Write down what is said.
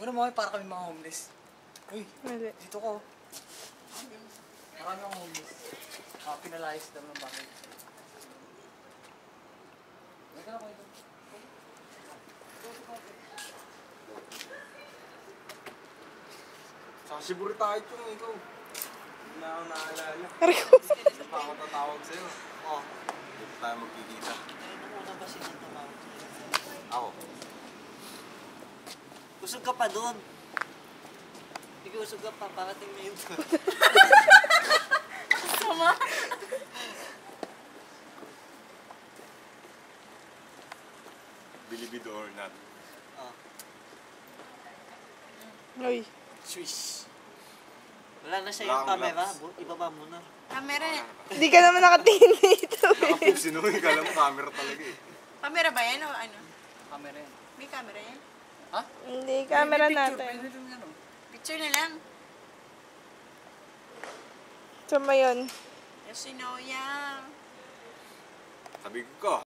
Ano mo, para kami mga homeless. Uy, Mali. dito ko. Marami akong homeless. Pinalayas daw ng bakit. May ka na ko ito. Sa Siburi tayo yung ikaw. Hindi na ako naalala. Hindi pa ako tatawag sa'yo. Oo. Hindi tayo magkikita. Ano ba siya tumawag? Ako. Usog ka pa doon. Sige, usog ka pa. Parating na yun. Sama. Believe it or not. Oh. Uy. Swiss. Wala na siya Wala yung akong camera. gloves. Ibaba mo na. Camera. Hindi ka naman nakatingin dito eh. Nakapusin mo, kala mo camera talaga eh. Camera ba yan o ano? Camera yan. May camera yan? Ha? Hindi, camera May picture, natin. pwede rin yan, oh. Picture na lang. Sama yun. Yes, you know yan. Sabi ko,